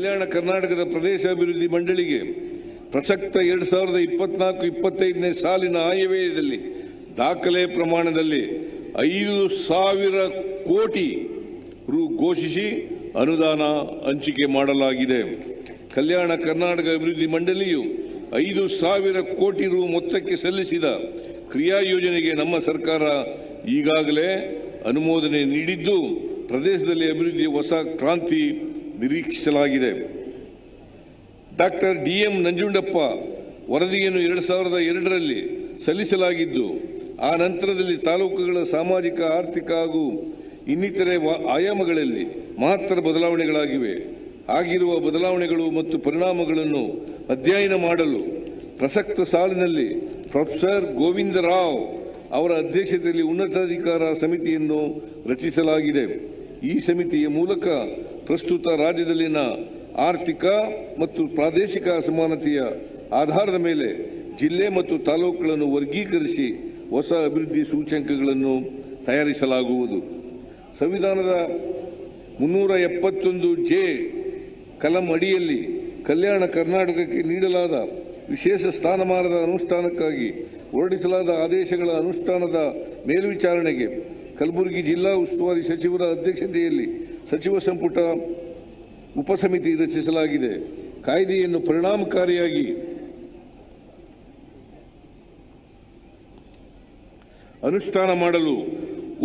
ಕಲ್ಯಾಣ ಕರ್ನಾಟಕದ ಪ್ರದೇಶ ಅಭಿವೃದ್ಧಿ ಮಂಡಳಿಗೆ ಪ್ರಸಕ್ತ 2024-25ನೇ ಸಾಲಿನ ಆಯವ್ಯಯದಲ್ಲಿ ದಾಖಲೆ ಪ್ರಮಾಣದಲ್ಲಿ 5,000 ಕೋಟಿ ರು ಘೋಷಿಸಿ ಅನುದಾನ ಹಂಚಿಕೆ ಮಾಡಲಾಗಿದೆ. ಕಲ್ಯಾಣ ಕರ್ನಾಟಕ ಅಭಿವೃದ್ಧಿ ಮಂಡಳಿಯು 5,000 ಕೋಟಿ ರು ಮೊತ್ತಕ್ಕೆ ಸಲ್ಲಿಸಿದ ಕ್ರಿಯಾ ಯೋಜನೆಗೆ ನಮ್ಮ ಸರ್ಕಾರ ಈಗಾಗಲೇ ಅನುಮೋದನೆ ನೀಡಿದ್ದು, ಪ್ರದೇಶದಲ್ಲಿ ಅಭಿವೃದ್ಧಿಯ ಹೊಸ ಕ್ರಾಂತಿ ನಿರೀಕ್ಷಿಸಲಾಗಿದೆ. ಡಾಕ್ಟರ್ DM ನಂಜುಂಡಪ್ಪ ವರದಿಯನ್ನು 2002ರಲ್ಲಿ ಸಲ್ಲಿಸಲಾಗಿದ್ದು, ಆ ನಂತರದಲ್ಲಿ ತಾಲೂಕುಗಳ ಸಾಮಾಜಿಕ, ಆರ್ಥಿಕ ಹಾಗೂ ಇನ್ನಿತರೆ ಆಯಾಮಗಳಲ್ಲಿ ಮಾತ್ರ ಬದಲಾವಣೆಗಳಾಗಿವೆ. ಆಗಿರುವ ಬದಲಾವಣೆಗಳು ಮತ್ತು ಪರಿಣಾಮಗಳನ್ನು ಅಧ್ಯಯನ ಮಾಡಲು ಪ್ರಸಕ್ತ ಸಾಲಿನಲ್ಲಿ ಪ್ರೊಫೆಸರ್ ಗೋವಿಂದರಾವ್ ಅವರ ಅಧ್ಯಕ್ಷತೆಯಲ್ಲಿ ಉನ್ನತಾಧಿಕಾರ ಸಮಿತಿಯನ್ನು ರಚಿಸಲಾಗಿದೆ. ಈ ಸಮಿತಿಯ ಮೂಲಕ ಪ್ರಸ್ತುತ ರಾಜ್ಯದಲ್ಲಿನ ಆರ್ಥಿಕ ಮತ್ತು ಪ್ರಾದೇಶಿಕ ಅಸಮಾನತೆಯ ಆಧಾರದ ಮೇಲೆ ಜಿಲ್ಲೆ ಮತ್ತು ತಾಲೂಕುಗಳನ್ನು ವರ್ಗೀಕರಿಸಿ ಹೊಸ ಅಭಿವೃದ್ಧಿ ಸೂಚ್ಯಂಕಗಳನ್ನು ತಯಾರಿಸಲಾಗುವುದು. ಸಂವಿಧಾನದ 371J ಕಲಂ ಅಡಿಯಲ್ಲಿ ಕಲ್ಯಾಣ ಕರ್ನಾಟಕಕ್ಕೆ ನೀಡಲಾದ ವಿಶೇಷ ಸ್ಥಾನಮಾನದ ಅನುಷ್ಠಾನಕ್ಕಾಗಿ ಹೊರಡಿಸಲಾದ ಆದೇಶಗಳ ಅನುಷ್ಠಾನದ ಮೇಲ್ವಿಚಾರಣೆಗೆ ಕಲಬುರಗಿ ಜಿಲ್ಲಾ ಉಸ್ತುವಾರಿ ಸಚಿವರ ಅಧ್ಯಕ್ಷತೆಯಲ್ಲಿ ಸಚಿವ ಸಂಪುಟ ಉಪಸಮಿತಿ ರಚಿಸಲಾಗಿದೆ. ಕಾಯ್ದೆಯನ್ನು ಪರಿಣಾಮಕಾರಿಯಾಗಿ ಅನುಷ್ಠಾನ ಮಾಡಲು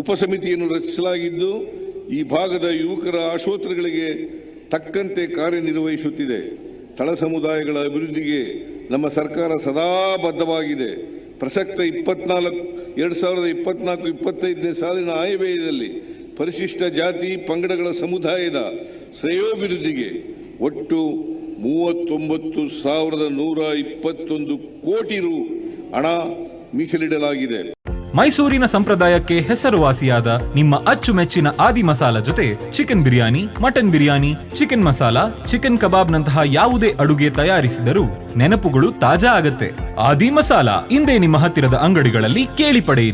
ಉಪಸಮಿತಿಯನ್ನು ರಚಿಸಲಾಗಿದ್ದು, ಈ ಭಾಗದ ಯುವಕರ ಆಶೋತ್ತರಗಳಿಗೆ ತಕ್ಕಂತೆ ಕಾರ್ಯನಿರ್ವಹಿಸುತ್ತಿದೆ. ತಳ ಸಮುದಾಯಗಳ ಅಭಿವೃದ್ಧಿಗೆ ನಮ್ಮ ಸರ್ಕಾರ ಸದಾ ಬದ್ಧವಾಗಿದೆ. ಪ್ರಸಕ್ತ 2024-25ನೇ ಸಾಲಿನ ಆಯವ್ಯಯದಲ್ಲಿ ಪರಿಶಿಷ್ಟ ಜಾತಿ ಪಂಗಡಗಳ ಸಮುದಾಯದ ಶ್ರೇಯೋಭಿವೃದ್ಧಿಗೆ ಒಟ್ಟು 39,121 ಕೋಟಿ ರು ಹಣ ಮೀಸಲಿಡಲಾಗಿದೆ. ಮೈಸೂರಿನ ಸಂಪ್ರದಾಯಕ್ಕೆ ಹೆಸರುವಾಸಿಯಾದ ನಿಮ್ಮ ಅಚ್ಚುಮೆಚ್ಚಿನ ಆದಿ ಮಸಾಲ ಜೊತೆ chicken biryani, mutton biryani, chicken masala, chicken ಕಬಾಬ್ನಂತಹ ಯಾವುದೇ ಅಡುಗೆ ತಯಾರಿಸಿದರೂ ನೆನಪುಗಳು ತಾಜಾ ಆಗತ್ತೆ. ಆದಿ ಮಸಾಲ ಇಂದೇ ನಿಮ್ಮ ಹತ್ತಿರದ ಅಂಗಡಿಗಳಲ್ಲಿ ಕೇಳಿ ಪಡೆಯಿರಿ.